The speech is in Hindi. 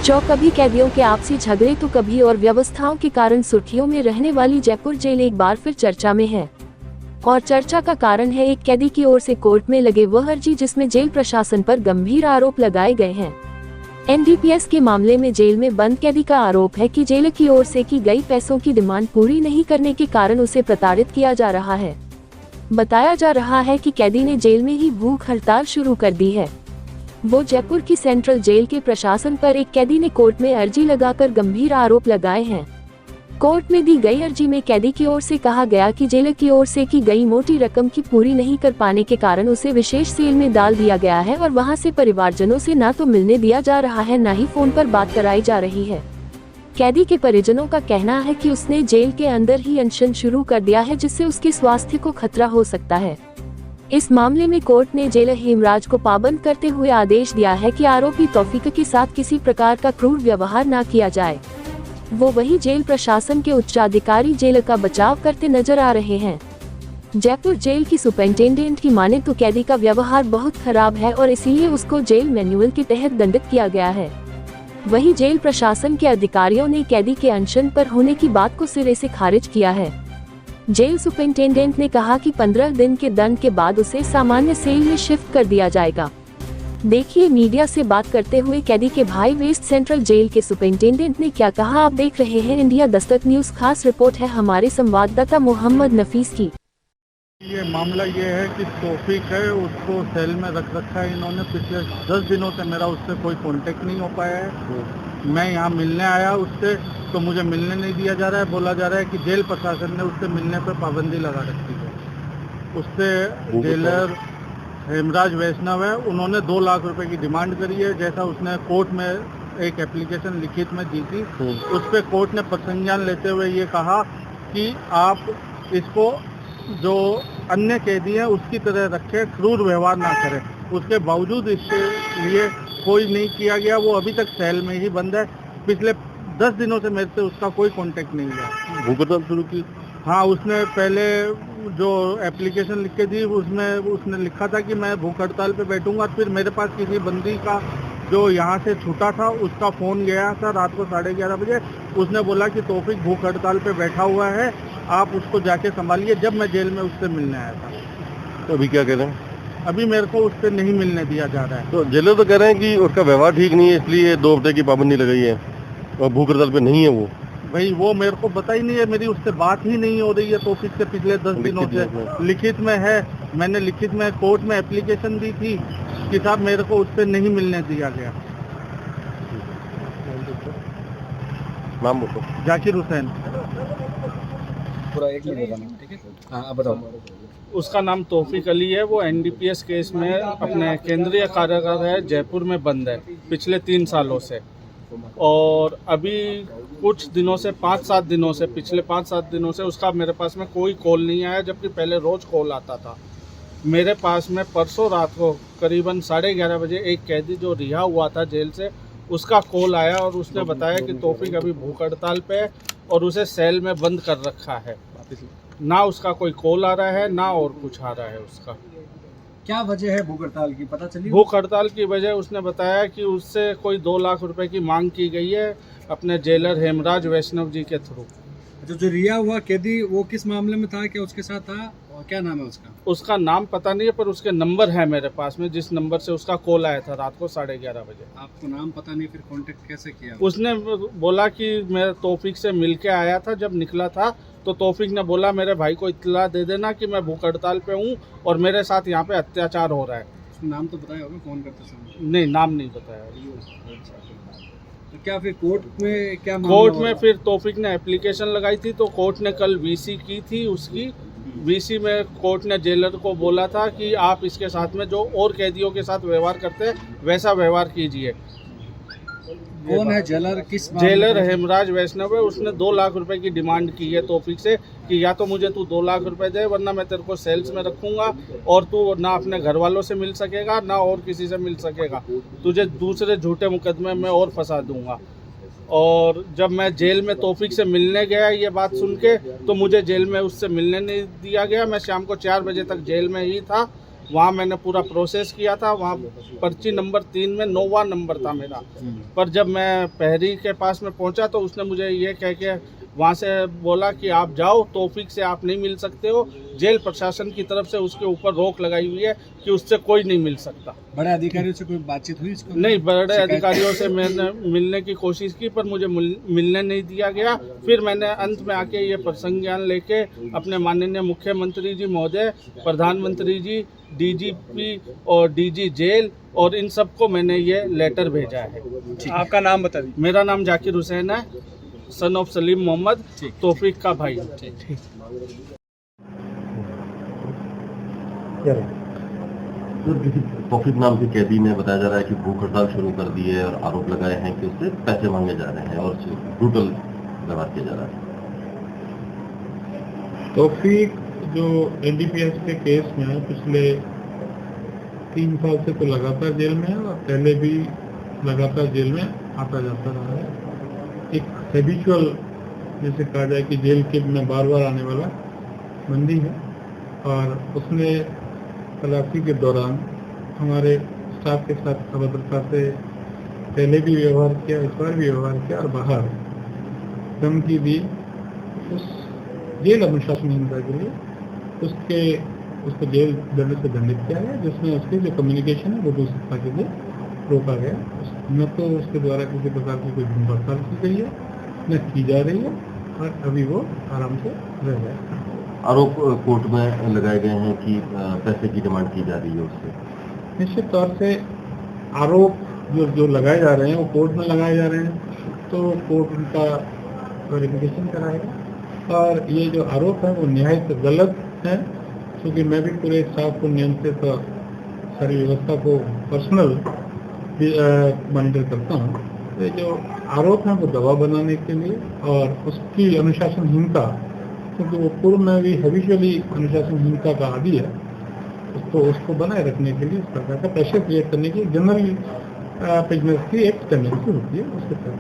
कभी कैदियों के आपसी झगड़े तो कभी और व्यवस्थाओं के कारण सुर्खियों में रहने वाली जयपुर जेल एक बार फिर चर्चा में है। और चर्चा का कारण है एक कैदी की ओर से कोर्ट में लगे वह अर्जी जिसमें जेल प्रशासन पर गंभीर आरोप लगाए गए हैं। एनडीपीएस के मामले में जेल में बंद कैदी का आरोप है कि जेल की ओर से की गई पैसों की डिमांड पूरी नहीं करने के कारण उसे प्रताड़ित किया जा रहा है। बताया जा रहा है कि कैदी ने जेल में ही भूख हड़ताल शुरू कर दी है। वो जयपुर की सेंट्रल जेल के प्रशासन पर एक कैदी ने कोर्ट में अर्जी लगाकर गंभीर आरोप लगाए हैं। कोर्ट में दी गई अर्जी में कैदी की ओर से कहा गया कि जेल की ओर से की गई मोटी रकम की पूरी नहीं कर पाने के कारण उसे विशेष सेल में डाल दिया गया है और वहां से परिवारजनों से ना तो मिलने दिया जा रहा है न ही फोन पर बात कराई जा रही है। कैदी के परिजनों का कहना है कि उसने जेल के अंदर ही अनशन शुरू कर दिया है जिससे उसके स्वास्थ्य को खतरा हो सकता है। इस मामले में कोर्ट ने जेलर हेमराज को पाबंद करते हुए आदेश दिया है कि आरोपी तौफीक के साथ किसी प्रकार का क्रूर व्यवहार न किया जाए। वो वही जेल प्रशासन के उच्चाधिकारी जेल का बचाव करते नजर आ रहे हैं। जयपुर जेल की सुपरिंटेंडेंट की माने तो कैदी का व्यवहार बहुत खराब है और इसीलिए उसको जेल मैनुअल के तहत दंडित किया गया है। वही जेल प्रशासन के अधिकारियों ने कैदी के अनशन पर होने की बात को सिरे से खारिज किया है। जेल सुपरिंटेंडेंट ने कहा कि 15 दिन के दंड के बाद उसे सामान्य सेल में शिफ्ट कर दिया जाएगा। देखिए मीडिया से बात करते हुए कैदी के भाई वेस्ट सेंट्रल जेल के सुपरिंटेंडेंट ने क्या कहा। आप देख रहे हैं इंडिया दस्तक न्यूज। खास रिपोर्ट है हमारे संवाददाता मोहम्मद नफीस की। ये मामला ये है कि तौफीक है, उसको सेल में रख रखा है इन्होंने। पिछले 10 दिनों से मेरा उससे कोई कांटेक्ट नहीं हो पाया है। मैं यहाँ मिलने आया उससे तो मुझे मिलने नहीं दिया जा रहा है। बोला जा रहा है कि जेल प्रशासन ने उससे मिलने पर पाबंदी लगा रखी है। उससे जेलर हेमराज वैष्णव है, उन्होंने 2 लाख रुपए की डिमांड करी है। जैसा उसने कोर्ट में एक एप्लीकेशन लिखित में दी थी, उस पर कोर्ट ने प्रसंज्ञान लेते हुए ये कहा कि आप इसको जो अन्य कैदी हैं उसकी तरह रखें, क्रूर व्यवहार ना करें। उसके बावजूद इसके लिए कोई नहीं किया गया। वो अभी तक सेल में ही बंद है। पिछले 10 दिनों से मेरे से उसका कोई कांटेक्ट नहीं है। भूख हड़ताल शुरू की? हाँ, उसने पहले जो एप्लीकेशन लिख के दी उसमें उसने लिखा था कि मैं भूख हड़ताल पे बैठूंगा। फिर मेरे पास किसी बंदी का जो यहाँ से छूटा था उसका फ़ोन गया था रात को 11:30 बजे। उसने बोला कि तौफीक भूख हड़ताल पे बैठा हुआ है, आप उसको जाके संभालिए। जब मैं जेल में उससे मिलने आया था। तो अभी क्या कह रहे हैं? अभी मेरे को उससे नहीं मिलने दिया जा रहा है। तो जेलर तो कह रहे हैं कि उसका व्यवहार ठीक नहीं है, इसलिए 2 हफ्ते की पाबंदी लगाई है और भूख हड़ताल पे नहीं है वो। भाई वो मेरे को पता ही नहीं है, मेरी उससे बात ही नहीं हो रही है तौफीक से पिछले 10 दिनों से। लिखित में है, मैंने लिखित में कोर्ट में एप्लीकेशन दी थी कि साहब मेरे को उससे नहीं मिलने दिया गया। नाम बोलो। जाकिर हुसैन। पूरा एक मिनट बताना, ठीक है? हाँ बताओ। उसका नाम तौफीक अली है। वो एनडीपीएस केस में अपने केंद्रीय कारागार है जयपुर में बंद है पिछले 3 सालों से। और अभी कुछ दिनों से 5-7 दिनों से पिछले 5-7 दिनों से उसका मेरे पास में कोई कॉल नहीं आया, जबकि पहले रोज कॉल आता था मेरे पास में। परसों रात को करीबन 11:30 बजे एक कैदी जो रिहा हुआ था जेल से, उसका कॉल आया और उसने बताया कि तौफीक अभी भूख हड़ताल पे है और उसे सेल में बंद कर रखा है। ना उसका कोई कॉल आ रहा है ना और कुछ आ रहा है उसका। क्या वजह है भूख हड़ताल की, पता चली? भूख हड़ताल की वजह उसने बताया कि उससे कोई 2 लाख रुपए की मांग की गई है अपने जेलर हेमराज वैष्णव जी के थ्रू। जो रिहा हुआ कैदी वो किस मामले में था, क्या उसके साथ था और क्या नाम है उसका? उसका नाम पता नहीं है, पर उसके नंबर है मेरे पास में, जिस नंबर से उसका कॉल आया था रात को 11:30 बजे। आपको नाम पता नहीं, फिर कांटेक्ट कैसे किया? उसने बोला कि मैं तौफीक से मिल के आया था। जब निकला था तो तौफीक ने बोला मेरे भाई को इत्तला दे देना कि मैं भूख हड़ताल पे हूँ और मेरे साथ यहाँ पे अत्याचार हो रहा है। नाम तो बताया होगा कौन करते समय? नहीं, नाम नहीं बताया। तो क्या फिर कोर्ट में क्या कोर्ट में फिर तौफीक ने एप्लीकेशन लगाई थी तो कोर्ट ने कल वीसी की थी उसकी। वीसी में कोर्ट ने जेलर को बोला था कि आप इसके साथ में जो और कैदियों के साथ व्यवहार करते हैं वैसा व्यवहार कीजिए। कौन है जेलर? किस जेलर हेमराज वैष्णव है। उसने 2 लाख रुपए की डिमांड की है तौफीक से कि या तो मुझे तू 2 लाख रुपए दे वरना मैं तेरे को सेल्स में रखूंगा और तू ना अपने घर वालों से मिल सकेगा ना और किसी से मिल सकेगा। तुझे दूसरे झूठे मुकदमे में और फंसा दूंगा। और जब मैं जेल में तौफीक से मिलने गया ये बात सुन के, तो मुझे जेल में उससे मिलने नहीं दिया गया। मैं शाम को 4 बजे तक जेल में ही था वहाँ मैंने पूरा प्रोसेस किया था। वहाँ पर्ची नंबर 3 में 9वां नंबर था मेरा। पर जब मैं प्रहरी के पास में पहुँचा तो उसने मुझे ये कह के वहाँ से बोला कि आप जाओ, तौफीक से आप नहीं मिल सकते हो। जेल प्रशासन की तरफ से उसके ऊपर रोक लगाई हुई है कि उससे कोई नहीं मिल सकता। बड़े अधिकारियों से कोई बातचीत हुई इसको? नहीं, बड़े अधिकारियों से मैंने मिलने की कोशिश की पर मुझे मिलने नहीं दिया गया। फिर मैंने अंत में आके ये प्रसंज्ञान लेके अपने माननीय मुख्यमंत्री जी महोदय, प्रधानमंत्री जी, डीजीपी और डीजी जेल और इन सबको मैंने ये लेटर भेजा है। आपका नाम बता दीजिए। मेरा नाम जाकिर हुसैन है, सन ऑफ सलीम मोहम्मद, तौफीक का भाई। तौफीक नाम के कैदी ने बताया जा रहा है कि भूख हड़ताल शुरू कर दी है और आरोप लगाए हैं कि उससे पैसे मांगे जा रहे हैं और ब्रूटल व्यवहार किया जा रहा है। तौफीक जो एनडीपीएस के केस में है, पिछले 3 साल से तो लगातार जेल में है और पहले भी लगातार जेल में आता जाता रहा है। एक हैबिचुअल जैसे कहा जाए कि जेल के में बार बार आने वाला बंदी है और उसने तलाशी के दौरान हमारे स्टाफ के साथ अभद्रता से पहले भी व्यवहार किया, इस बार भी व्यवहार किया और बाहर धमकी दी। उस जेल अनुशासनहीनता के लिए उसको जेल दंड से दंडित किया गया, जिसमें उसकी जो कम्युनिकेशन है वो दूसरी के लिए रोका गया। न तो उसके द्वारा किसी प्रकार की कोई भूमि हड़ताल की गई है, न की जा रही है और अभी वो आराम से रह गया। आरोप कोर्ट में लगाए गए हैं कि पैसे की डिमांड की जा रही है उससे। निश्चित तौर से आरोप जो लगाए जा रहे हैं वो कोर्ट में लगाए जा रहे हैं, तो कोर्ट उनका वेरिफिकेशन कराएगा और ये जो आरोप है वो निहायत गलत है, क्योंकि मैं भी पूरे स्टाफ को नियंत्रित सारी व्यवस्था को पर्सनल मॉनिटर करता हूँ। तो ये जो आरोप है वो दबाव बनाने के लिए और उसकी अनुशासनहीनता, क्योंकि वो पूर्व में भी हैबिचुअली अनुशासनहीनता का आदी है, उसको बनाए रखने के लिए इस प्रकार का प्रेशर क्रिएट करने की जनरल बिजनेस की एक टेंडेंसी होती है, उसके तहत